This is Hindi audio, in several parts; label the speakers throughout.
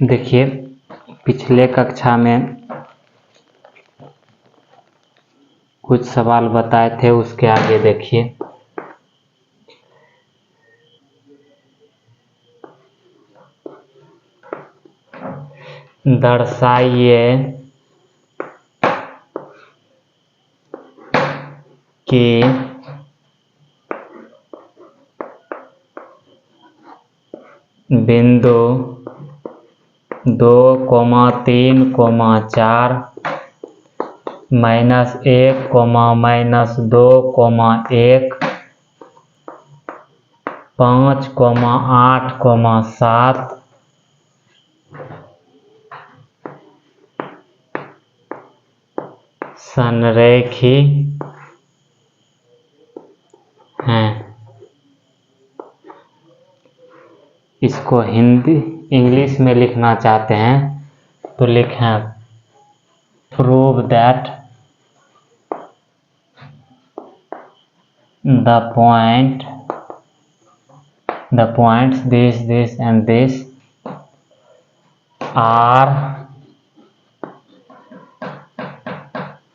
Speaker 1: देखिए पिछले कक्षा में कुछ सवाल बताए थे, उसके आगे देखिए। दर्शाइए कि बिंदु 2, 3, 4 -1, -2, 1 5, 8, 7 संरेखी हैं। इसको हिंदी इंग्लिश में लिखना चाहते हैं तो लिखें prove that the points this and this are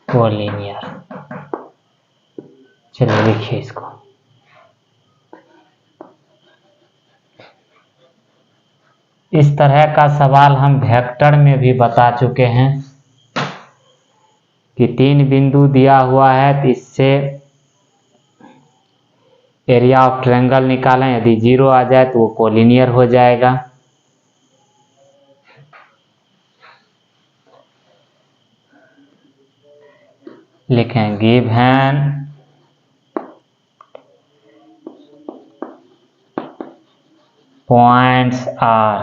Speaker 1: collinear। चलिए लिखिए इसको। इस तरह का सवाल हम वेक्टर में भी बता चुके हैं कि 3 बिंदु दिया हुआ है तो इससे एरिया ऑफ ट्रायंगल निकालें। यदि 0 आ जाए तो वो कोलिनियर हो जाएगा। लिखें गिवन पॉइंट्स आर,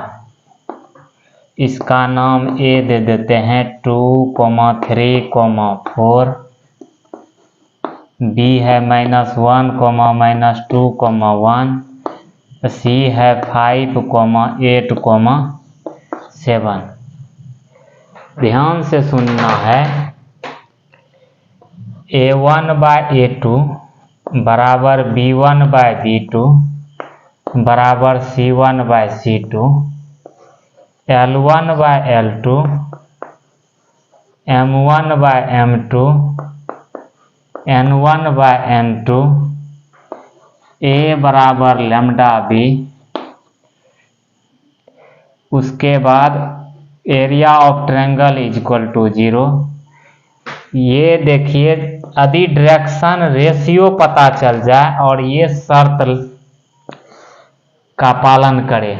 Speaker 1: इसका नाम ए दे देते हैं 2, 3, 4, बी है -1, -2, 1, सी है 5, 8, 7। ध्यान से सुनना है। A1/A2 बराबर B1/B2 बराबर C1/C2, L1/L2 M1/M2 N1/N2 A बराबर λB। उसके बाद area of triangle is equal to 0। ये देखिए यदि डायरेक्शन रेशियो पता चल जाए और ये शर्त का पालन करे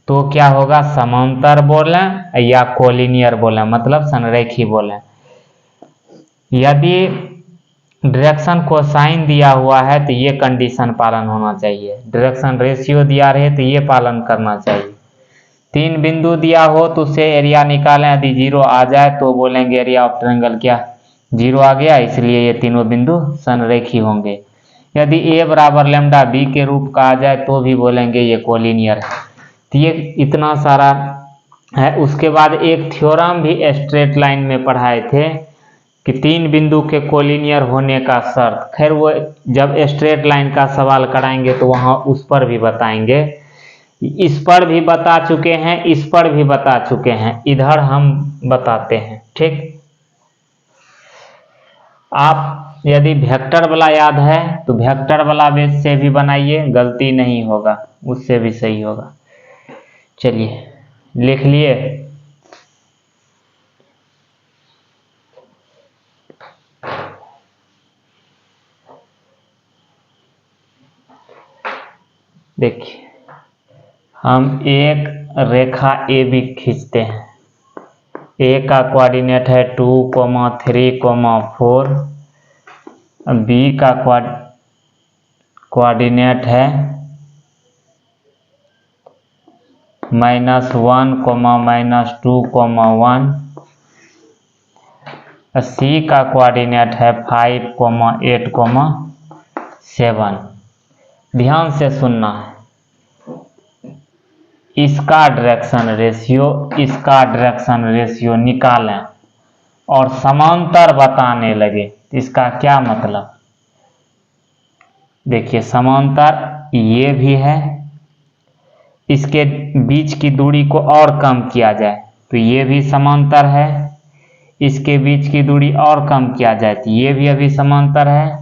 Speaker 1: तो क्या होगा, समांतर बोलें या कोलिनियर बोलें, मतलब संरेखी बोलें। यदि डायरेक्शन को साइन दिया हुआ है तो ये कंडीशन पालन होना चाहिए। डायरेक्शन रेशियो दिया रहे तो ये पालन करना चाहिए। 3 बिंदु दिया हो तो उससे एरिया निकालें। यदि 0 आ जाए तो बोलेंगे एरिया ऑफ ट्रायंगल क्या 0 आ गया, इसलिए ये तीनों बिंदु संरेखी होंगे। यदि a बराबर λb के रूप का आ जाए तो भी बोलेंगे ये कोलिनियर है। तो ये इतना सारा है। उसके बाद एक थ्योरम भी स्ट्रेट लाइन में पढ़ाए थे कि 3 बिंदु के कोलिनियर होने का शर्त। खैर वो जब स्ट्रेट लाइन का सवाल कराएंगे तो वहाँ उस पर भी बताएंगे। इस पर भी बता चुके हैं, इस पर भी बता चुके हैं, इधर हम बताते हैं। ठीक, आप यदि वेक्टर वाला याद है तो वेक्टर वाला बेस से भी बनाइए, गलती नहीं होगा, उससे भी सही होगा। चलिए लिख लिए। देखिए हम एक रेखा ए बी खींचते हैं। ए का कोऑर्डिनेट है 2, 3, 4। बी का कोऑर्डिनेट है -1, -2, 1। सी का कोऑर्डिनेट है 5, 8, 7। ध्यान से सुनना है। इसका डायरेक्शन रेशियो निकालें और समांतर बताने लगे। इसका क्या मतलब, देखिए समांतर ये भी है इसके बीच की दूरी को और कम किया जाए तो ये भी समांतर है, इसके बीच की दूरी और कम किया जाए तो ये भी अभी समांतर है,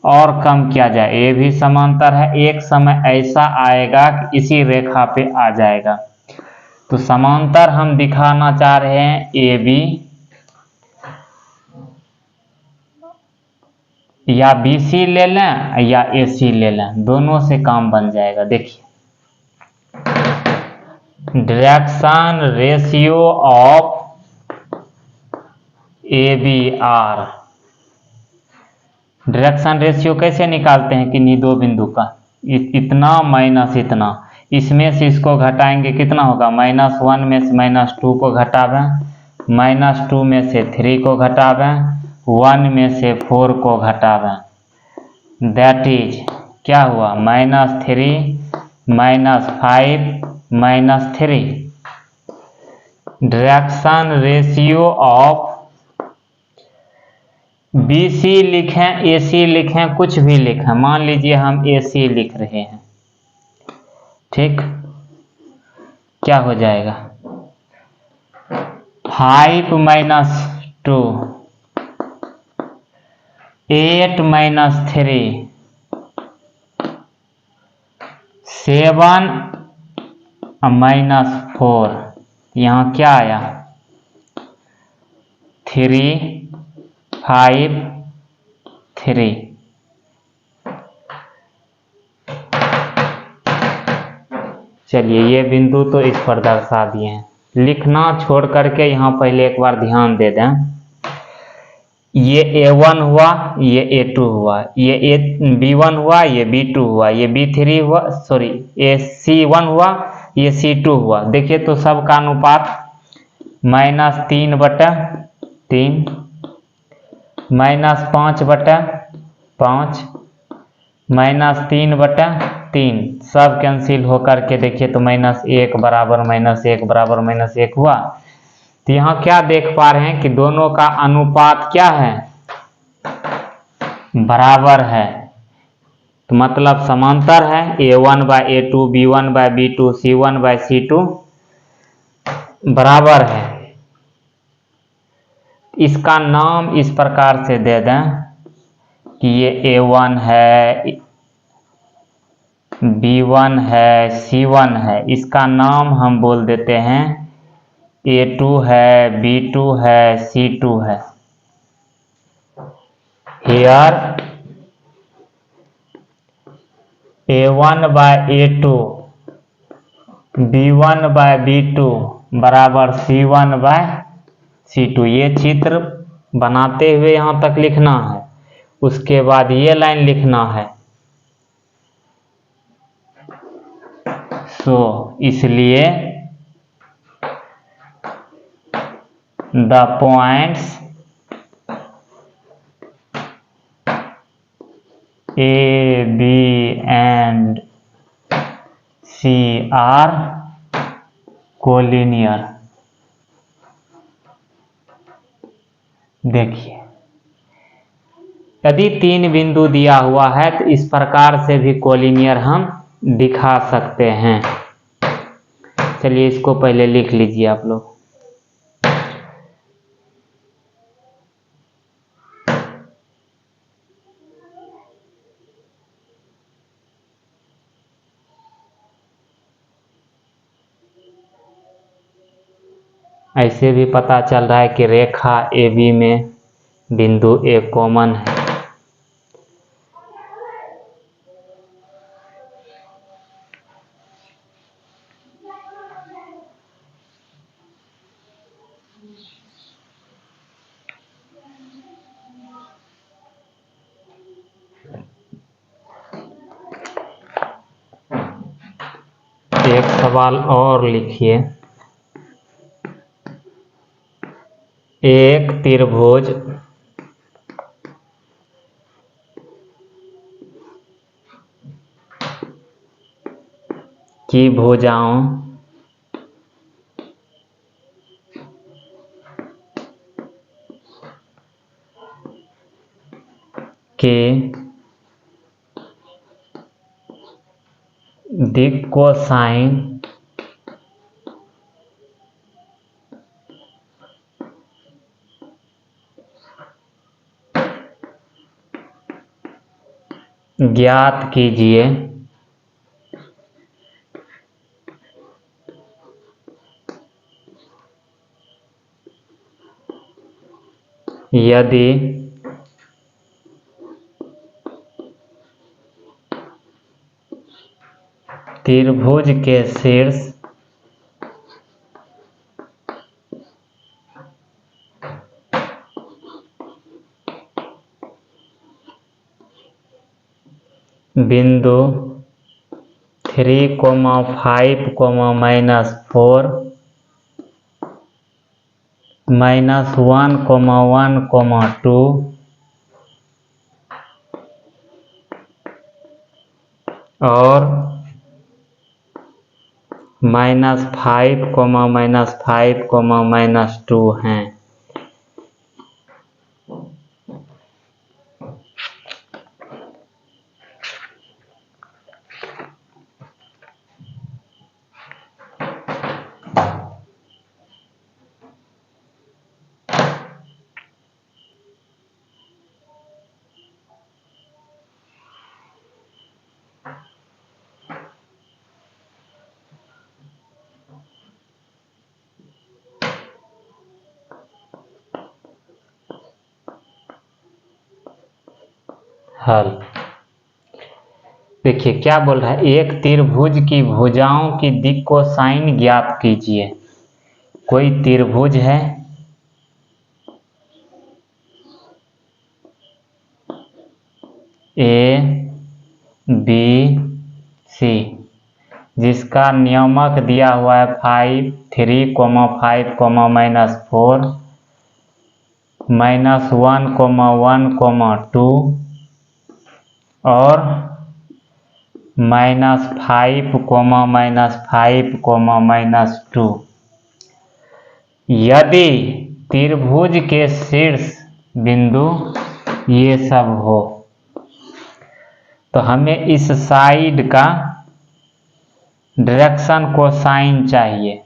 Speaker 1: और कम किया जाए ये भी समांतर है। एक समय ऐसा आएगा कि इसी रेखा पे आ जाएगा। तो समांतर हम दिखाना चाह रहे हैं ए बी या बी सी ले लें या ए सी ले लें, दोनों से काम बन जाएगा। देखिए direction ratio of A B are, direction ratio कैसे निकालते हैं कि इन्हीं दो बिंदु का, इतना माइनस इतना, इसमें से इसको घटाएंगे कितना होगा, -1 में से -2 को घटावें, -2 में से 3 को घटावें, 1 में से 4 को घटावें, दैट इज क्या हुआ -3 -5 -3। Direction ratio of B C लिखें ए सी लिखें कुछ भी लिखें, मान लीजिए हम ए सी लिख रहे हैं, ठीक, क्या हो जाएगा 5 - 2 8 - 3 7 -4, यहाँ क्या आया 3 5 3। चलिए ये बिंदु तो इस पर दर्शा दिए हैं, लिखना छोड़ करके यहाँ पहले एक बार ध्यान दे दें। ये A1 हुआ, ये A2 हुआ, ये B1 हुआ, ये B2 हुआ, ये B3 हुआ, सॉरी ये C1 हुआ, ये C2 हुआ। देखिए तो सबका अनुपात -3/3 -5/5 -3/3 सब कैंसिल होकर के देखिए तो -1 बराबर -1 बराबर -1 हुआ। तो यहाँ क्या देख पा रहे हैं कि दोनों का अनुपात क्या है, बराबर है, तो मतलब समांतर है। A1/A2 B1/B2 C1/C2 बराबर है। इसका नाम इस प्रकार से दे दें कि ये A1 है, B1 है, C1 है, इसका नाम हम बोल देते हैं A2 है, B2 है, C2 है। Here A1/A2 B1/B2 बराबर C1/C2, ये चित्र बनाते हुए यहाँ तक लिखना है। उसके बाद ये लाइन लिखना है, सो इसलिए the points A, B and C are collinear. देखिए यदि 3 बिंदु दिया हुआ है तो इस प्रकार से भी कोलिनियर हम दिखा सकते हैं। चलिए इसको पहले लिख लीजिए आप लोग। ऐसे भी पता चल रहा है कि रेखा AB में बिंदु A कॉमन है। एक सवाल और लिखिए, एक त्रिभुज की भुजाओं के दिक् कोसाइन ज्ञात कीजिए। यदि त्रिभुज के शीर्ष बिंदु 3, 5, -4, -1, 1, 2 और -5, -5, -2 हैं। हल देखिए क्या बोल रहा है, एक त्रिभुज की भुजाओं की दिक् कोसाइन ज्ञात कीजिए। कोई त्रिभुज है ABC जिसका नियमक दिया हुआ है 5, 3, 5, -4, -1, 1, 2 और -5, -5, -2। यदि त्रिभुज के शीर्ष बिंदु ये सब हो तो हमें इस साइड का डायरेक्शन कोसाइन चाहिए।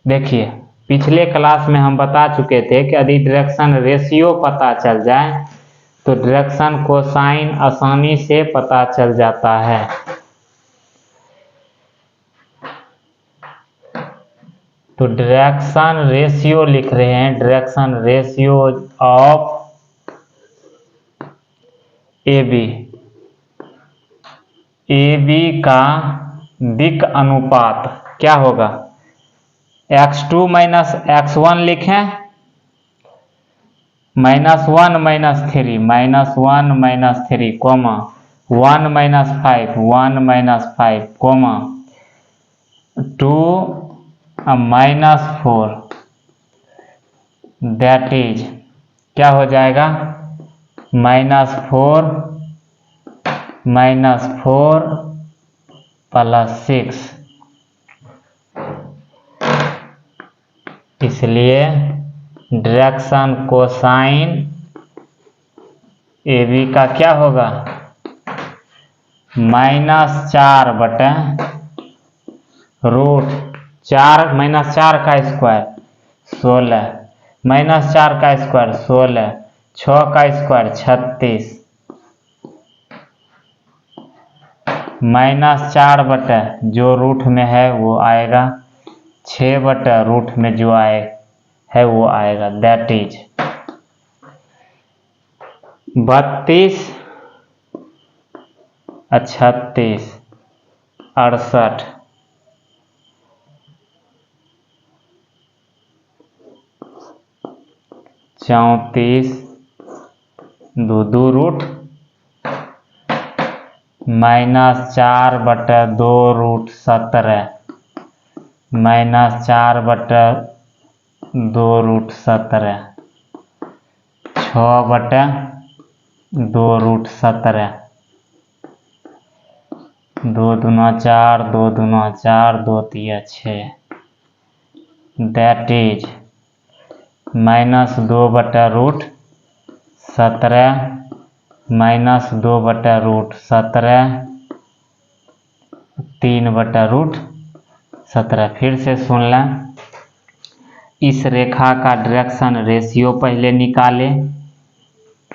Speaker 1: देखिए पिछले क्लास में हम बता चुके थे कि यदि डायरेक्शन रेशियो पता चल जाए तो डायरेक्शन कोसाइन आसानी से पता चल जाता है। तो डायरेक्शन रेशियो लिख रहे हैं, डायरेक्शन रेशियो ऑफ AB का दिक् अनुपात क्या होगा, x2 - x1 लिखें, -1 - 3, -1 - 3, 1 - 5, 1 - 5, 2 -4, दैट इज क्या हो जाएगा, -4 + 6। इसलिए डायरेक्शन कोसाइन AB का क्या होगा, -4 बटे √4, -4 का स्क्वायर 16, -4 का स्क्वायर 16, 6 का स्क्वायर 36, -4 बटे जो रूट में है वो आएगा, 6 बटे रूट में जो है वो आएगा, दैट इज 32, 36, 68, 34, 2 रूट -4 बटे 2 √17, -4 बटे 2 √17, 6 बटे 2 √17, 2 दूना 4, 2 दूना 4, 2 तिया 6, दैट इज -2 बटे √17, -2 बटे √17, 3/√17। फिर से सुन लें, इस रेखा का डायरेक्शन रेशियो पहले निकाले,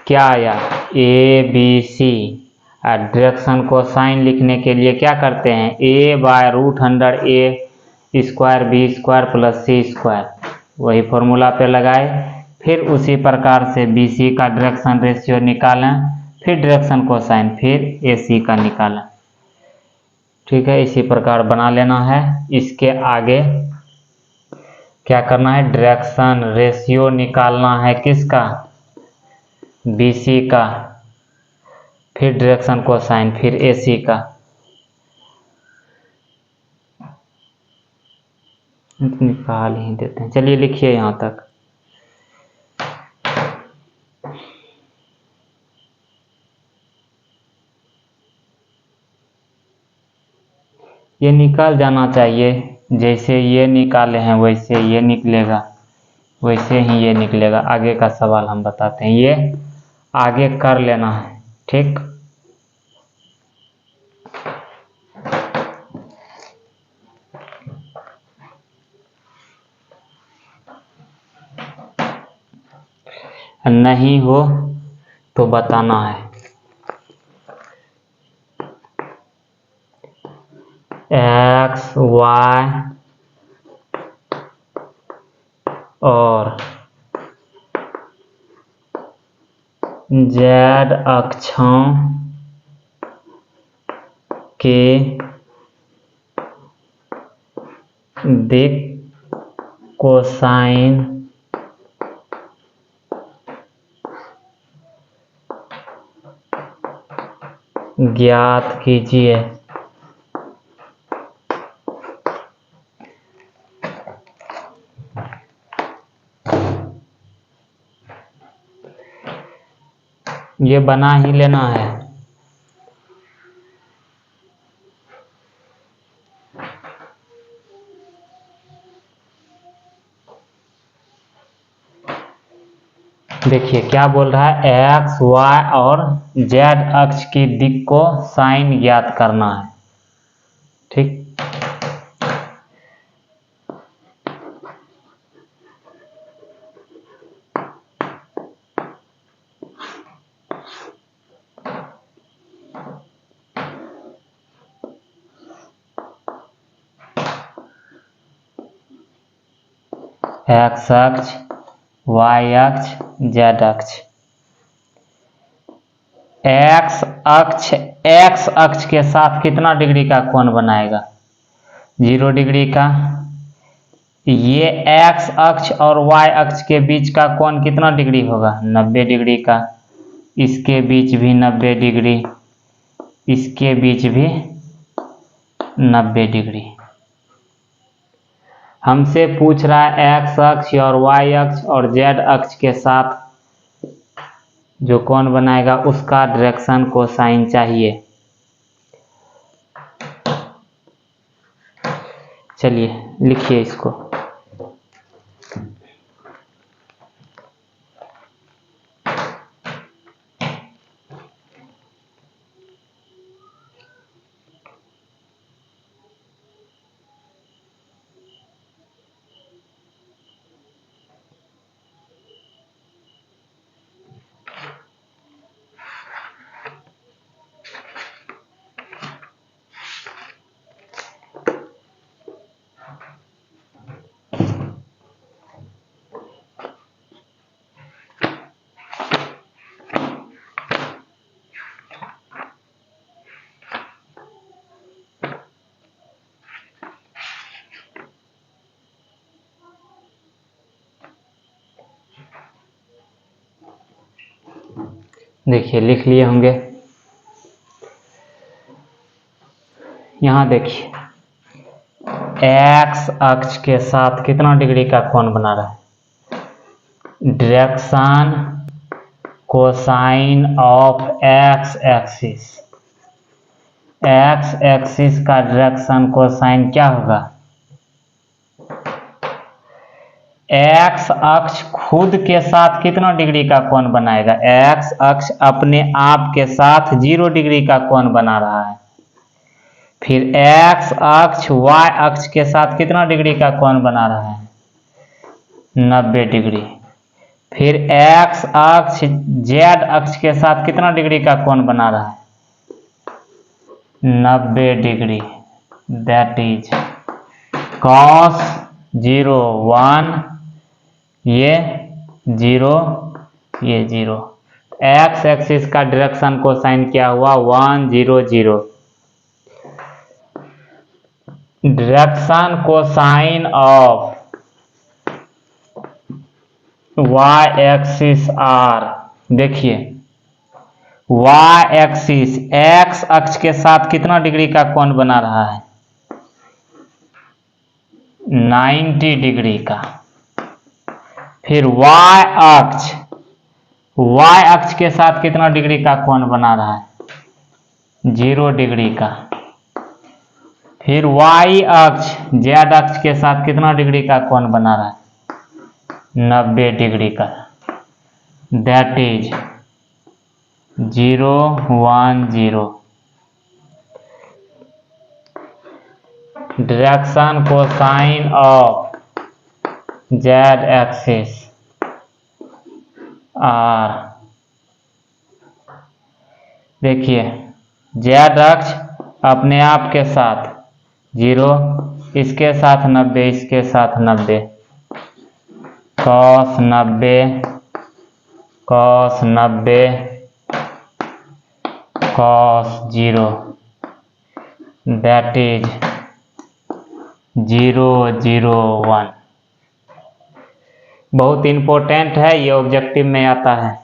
Speaker 1: क्या आया ABC, और डायरेक्शन को साइन लिखने के लिए क्या करते हैं, A/√100A² B² + C², वही फॉर्मूला पे लगाए। फिर उसी प्रकार से BC का डायरेक्शन रेशियो निकालें, फिर डायरेक्शन को साइन, फिर AC का निकालें। ठीक है, इसी प्रकार बना लेना है। इसके आगे क्या करना है, डायरेक्शन रेशियो निकालना है किसका, BC का, फिर डायरेक्शन को साइन, फिर AC का। निकाल ही देते हैं, चलिए लिखिए यहाँ तक। ये निकल जाना चाहिए, जैसे ये निकाले हैं वैसे ये निकलेगा, वैसे ही ये निकलेगा। आगे का सवाल हम बताते हैं, ये आगे कर लेना है। ठीक, नहीं हो तो बताना है। X, Y और Z अक्षों के दिक् कोसाइन ज्ञात कीजिए। ये बना ही लेना है। देखिए क्या बोल रहा है, X, Y और Z अक्ष की दिक् को साइन ज्ञात करना है। ठीक, X अक्ष, Y अक्ष, Z अक्ष। X अक्ष के साथ कितना डिग्री का कोण बनाएगा, 0 डिग्री का। ये X अक्ष और Y अक्ष के बीच का कोण कितना डिग्री होगा, 90 डिग्री का। इसके बीच भी 90 डिग्री, इसके बीच भी 90 डिग्री। हमसे पूछ रहा है X अक्ष और Y अक्ष और Z अक्ष के साथ जो कोण बनाएगा उसका डायरेक्शन कोसाइन चाहिए। चलिए लिखिए इसको। देखिए लिख लिए होंगे। यहाँ देखिए X अक्ष के साथ कितना डिग्री का कोण बना रहा है, direction cosine of X axis. X axis का डायरेक्शन कोसाइन क्या होगा, X अक्ष खुद के साथ कितना डिग्री का कोण बनाएगा, X अक्ष अपने आप के साथ 0 डिग्री का कोण बना रहा है। फिर x अक्ष y अक्ष के साथ कितना डिग्री का कोण बना रहा है? 90 डिग्री। फिर x अक्ष z अक्ष के साथ कितना डिग्री का कोण बना रहा है? 90 डिग्री। दैट इज cos 0 1, ये 0, ये 0। x एक्सिस का डायरेक्शन को साइन क्या हुआ? 1 0 0। Direction cosine of y axis r, देखिए y एक्सिस x अक्ष के साथ कितना डिग्री का कोण बना रहा है? 90 डिग्री का। फिर y अक्ष के साथ कितना डिग्री का कोण बना रहा है? 0 डिग्री का। फिर y अक्ष z अक्ष के साथ कितना डिग्री का कोण बना रहा है? 90 डिग्री का। That is 0 1 0। Direction cosine of z axis r, देखिए z अक्ष अपने आप के साथ 0, इसके साथ 90, इसके साथ 90, cos 90 cos 90 cos 0, that is 0 0 1। बहुत इम्पोर्टेंट है, ये ऑब्जेक्टिव में आता है।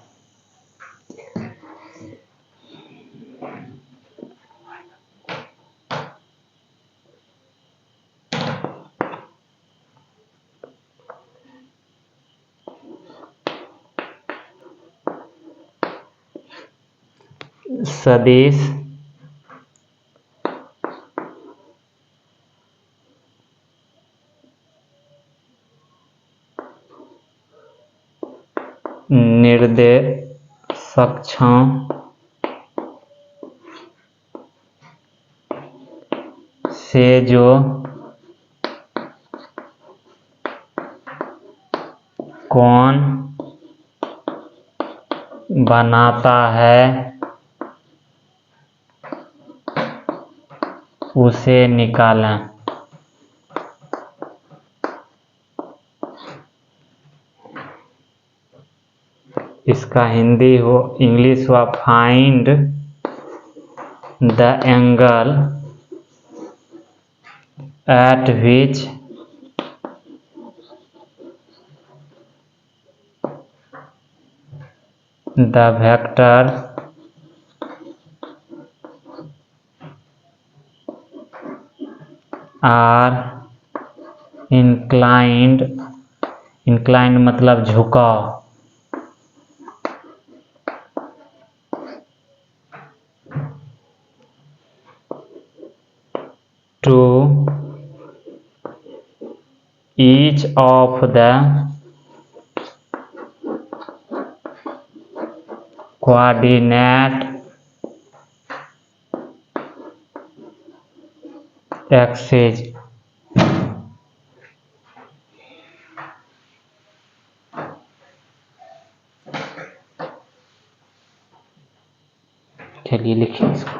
Speaker 1: सदिश निर्देशांक से जो कोण बनाता है उसे निकालें। इसका हिंदी हो, इंग्लिश हुआ find the angle at which the vector are inclined, inclined मतलब झुकाव, to each of the coordinate axes। चलिए लिखिए इसको।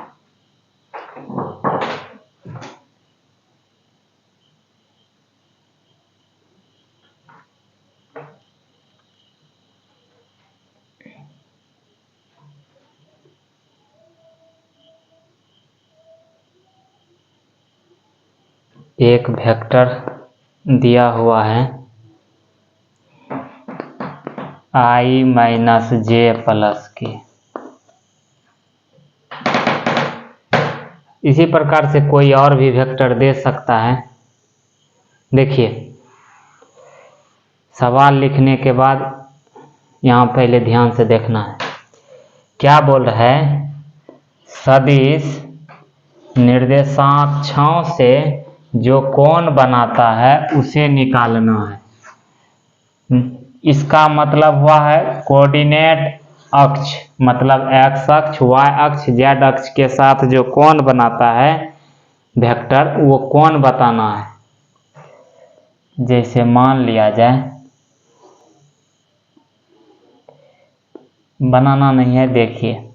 Speaker 1: एक वेक्टर दिया हुआ है i माइनस जे प्लस के। इसी प्रकार से कोई और भी वेक्टर दे सकता है। देखिए सवाल लिखने के बाद यहाँ पहले ध्यान से देखना है क्या बोल रहा है। सदिश निर्देशांकों से जो कोण बनाता है उसे निकालना है। इसका मतलब हुआ है कोऑर्डिनेट अक्ष, मतलब x अक्ष, y अक्ष, z अक्ष के साथ जो कोण बनाता है वेक्टर वो कौन बताना है। जैसे मान लिया जाए, बनाना नहीं है, देखिए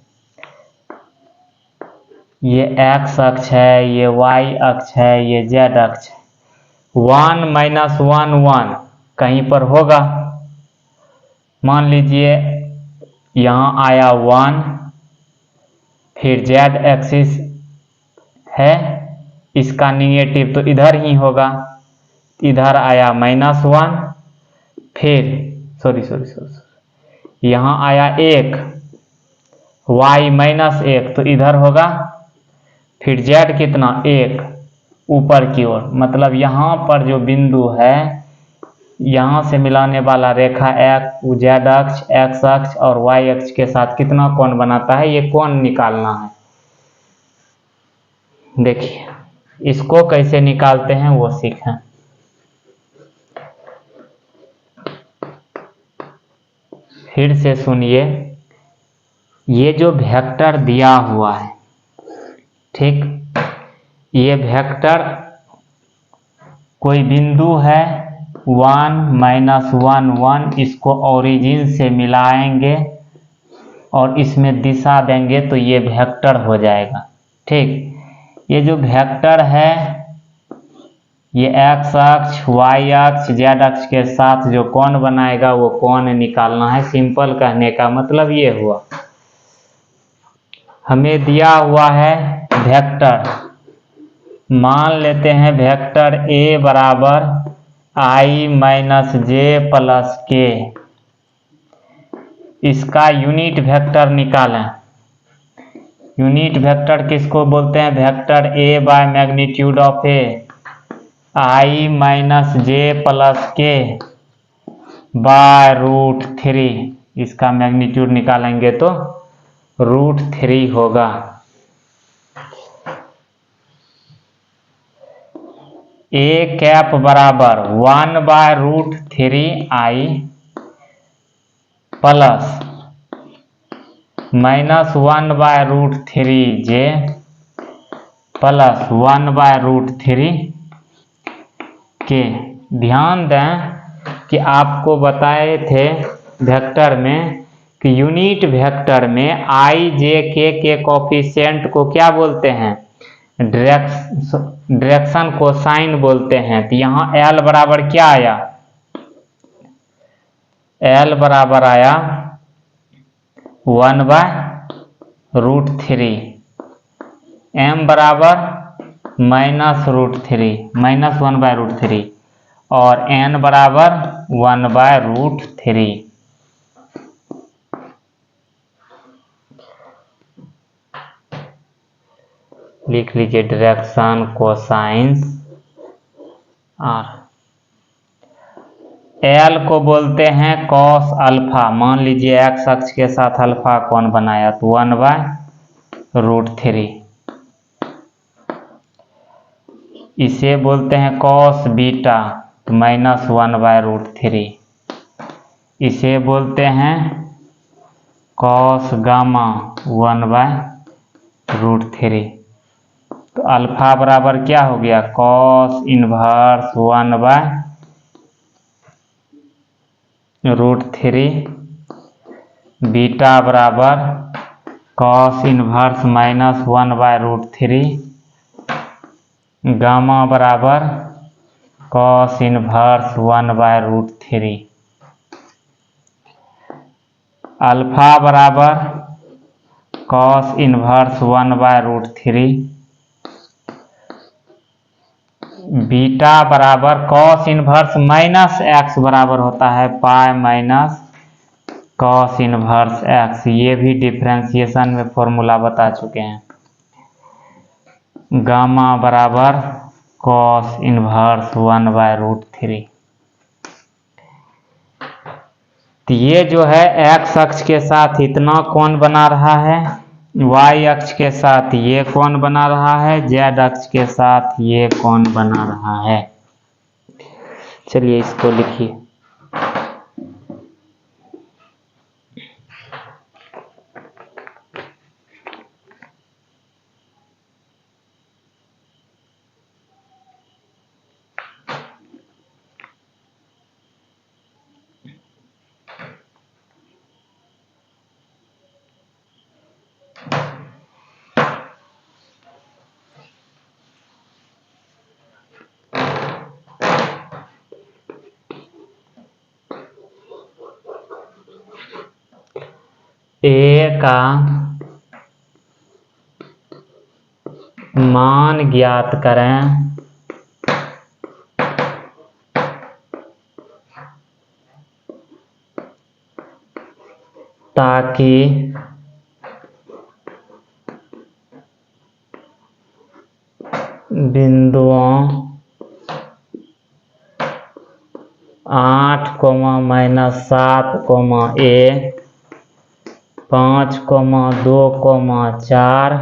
Speaker 1: ये x अक्ष है, ये y अक्ष है, ये z अक्ष है। 1 माइनस 1 1 कहीं पर होगा। मान लीजिए यहाँ आया 1, फिर z एक्सिस है, इसका निगेटिव तो इधर ही होगा, इधर आया -1, फिर सॉरी यहाँ आया 1, y -1 तो इधर होगा, फिर z कितना 1 ऊपर की ओर, मतलब यहाँ पर जो बिंदु है यहाँ से मिलाने वाला रेखा z अक्ष, x अक्ष और y अक्ष के साथ कितना कोण बनाता है, ये कोण निकालना है। देखिए इसको कैसे निकालते हैं वो सीखें। फिर से सुनिए, ये जो वेक्टर दिया हुआ है, ठीक, ये वेक्टर कोई बिंदु है 1 -1 1, इसको ओरिजिन से मिलाएंगे और इसमें दिशा देंगे तो ये वेक्टर हो जाएगा। ठीक, ये जो वेक्टर है ये x अक्ष, y अक्ष, z अक्ष के साथ जो कोण बनाएगा वो कोण निकालना है। सिंपल कहने का मतलब ये हुआ, हमें दिया हुआ है वेक्टर, मान लेते हैं वेक्टर a बराबर i माइनस जे प्लस के, इसका यूनिट वेक्टर निकालें। यूनिट वेक्टर किसको बोलते हैं, vector a by magnitude of a, i minus J plus के बाय √3, इसका मैग्नीट्यूड निकालेंगे तो √3 होगा। a कैप बराबर 1 by √3i plus -1 by √3j plus 1 by √3k। ध्यान दें कि आपको बताए थे वेक्टर में कि यूनिट वेक्टर में i j k के कोफिशिएंट को क्या बोलते हैं, डायरेक्शन कोसाइन बोलते हैं। तो यहाँ l बराबर क्या आया, l बराबर आया 1 बाय √3, m बराबर -1 बाय √3 और n बराबर 1 बाय √3। लिख लीजिए डायरेक्शन कोसाइंस r। l को बोलते हैं कॉस अल्फा। मान लीजिए x अक्ष के साथ अल्फा कोण बनाया तो 1 बाय √3। इसे बोलते हैं कॉस बीटा तो -1 बाय √3। इसे बोलते हैं कॉस गामा 1 बाय √3। तो अल्फा बराबर क्या हो गया, कॉस इनवर्स 1 बाय √3, बीटा बराबर कॉस इनवर्स -1 बाय √3, गामा बराबर कॉस इनवर्स 1 बाय √3। अल्फा बराबर कॉस इनवर्स 1 बाय √3, बीटा बराबर कॉस इनवर्स -x बराबर होता है pi minus cos inverse x। ये भी डिफरेंशिएशन में फॉर्मूला बता चुके हैं। गामा बराबर कॉस इनवर्स 1 बाय √3। तो ये जो है x अक्ष के साथ इतना कोण बना रहा है, y अक्ष के साथ ये कोण बना रहा है, z अक्ष के साथ ये कोण बना रहा है। चलिए इसको लिखिए। ए का मान ज्ञात करें ताकि बिंदुओं 8, -7, A 5, 2, 4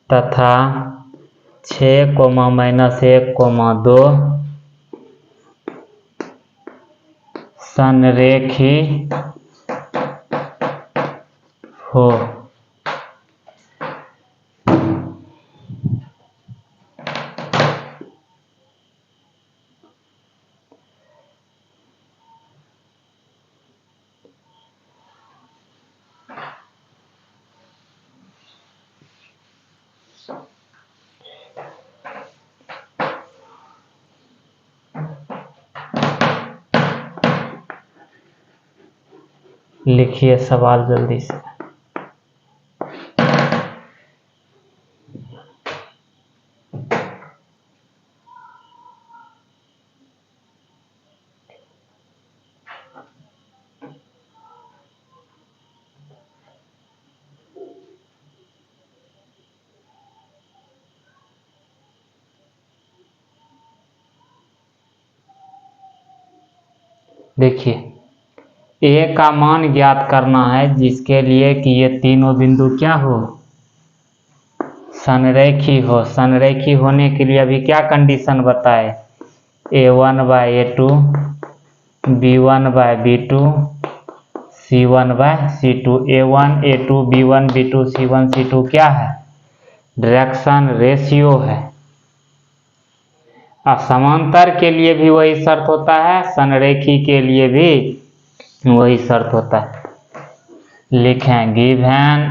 Speaker 1: तथा 6, -1, 2 संरेखी हो। लिखिए सवाल जल्दी से। देखिए ए का मान ज्ञात करना है, जिसके लिए कि ये तीनों बिंदु क्या हो, संरेखी हो। संरेखी होने के लिए अभी क्या कंडीशन बताए, A1/A2, B1/B2, C1/C2। A1, A2, B1, B2, C1, C2 क्या है, डायरेक्शन रेशियो है। और समांतर के लिए भी वही शर्त होता है, संरेखी के लिए भी वही शर्त होता है। लिखें given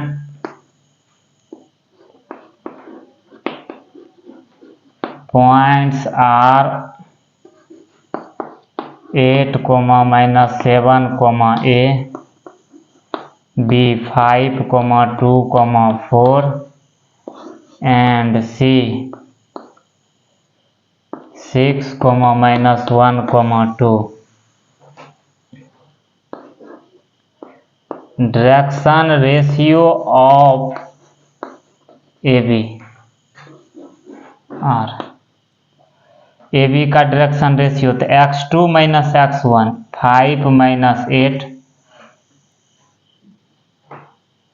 Speaker 1: points are 8, -7, A, B 5, 2, 4 and C 6, -1, 2। Direction ratio of AB are, AB का डायरेक्शन रेशियो तो x2 - x1 5 - 8,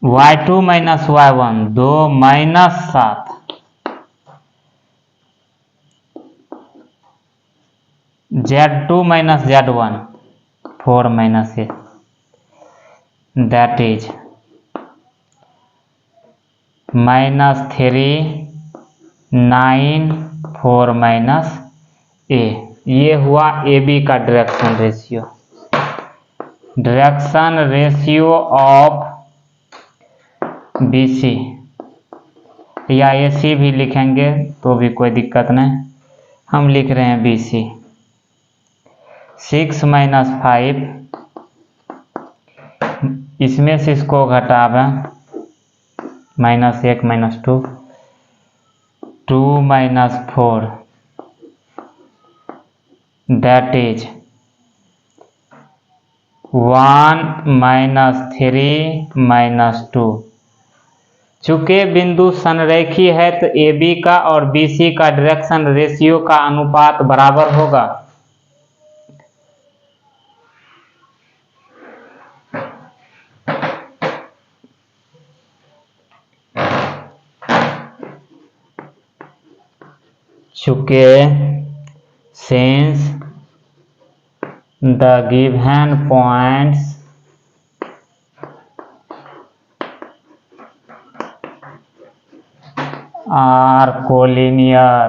Speaker 1: y2 - y1 2 - 7, z2 - z1 4 - 8, that is -3 9 4 A। ये हुआ AB का direction ratio. Direction ratio of BC या AC भी लिखेंगे तो भी कोई दिक्कत नहीं, हम लिख रहे हैं BC। 6 - 5, इसमें से इसको घटावें -1 - 2, 2 - 4, that is 1 - 3 - 2। चूंकि बिंदु संरेखी है तो AB का और BC का डायरेक्शन रेशियो का अनुपात बराबर होगा। चूंकि since the given points are collinear,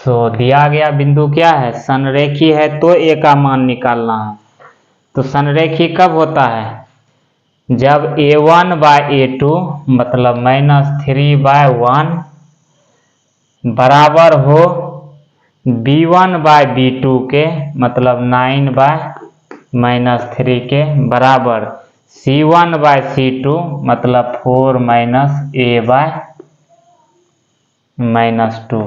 Speaker 1: तो दिया गया बिंदु क्या है, संरेखी है तो A का मान निकालना है। तो संरेखी कब होता है, जब a1/a2 मतलब -3/1 बराबर हो b1/b2 के मतलब 9/-3 के बराबर c1/c2 मतलब 4-a/-2।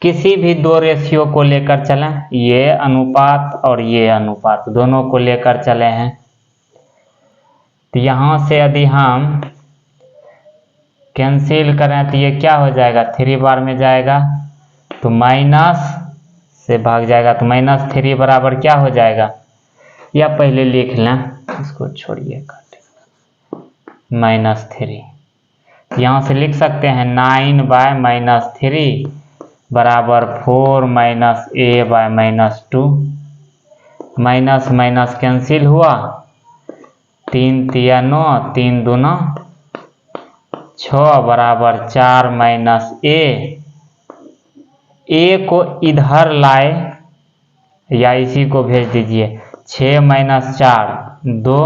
Speaker 1: किसी भी दो रेशियो को लेकर चलें, ये अनुपात और ये अनुपात दोनों को लेकर चले हैं, तो यहाँ से यदि हम कैंसिल करें तो ये क्या हो जाएगा, 3 बार में जाएगा तो माइनस से भाग जाएगा, तो -3 बराबर क्या हो जाएगा, या पहले लिख लें, इसको छोड़िए -3। यहाँ से लिख सकते हैं 9/-3 बराबर 4-a/-2। माइनस माइनस कैंसिल हुआ, 3 तिया 9, 3 दूना 6 बराबर 4-a। ए को इधर लाए या इसी को भेज दीजिए, 6-4 2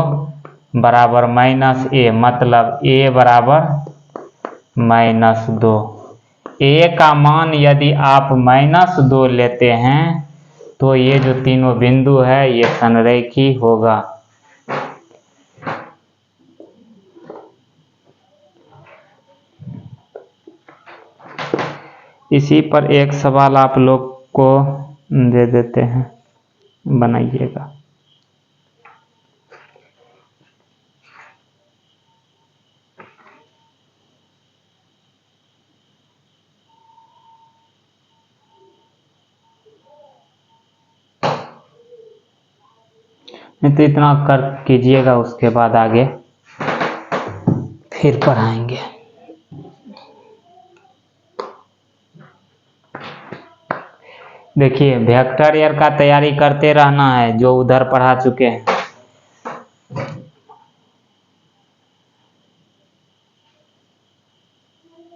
Speaker 1: बराबर -a, मतलब a बराबर -2। a का मान यदि आप -2 लेते हैं तो ये जो तीनों बिंदु है ये संरेखी होगा। इसी पर एक सवाल आप लोग को दे देते हैं, बनाइएगा। नहीं तो इतना कर कीजिएगा, उसके बाद आगे फिर पढ़ाएंगे। देखिए वेक्टर एयर का तैयारी करते रहना है, जो उधर पढ़ा चुके हैं।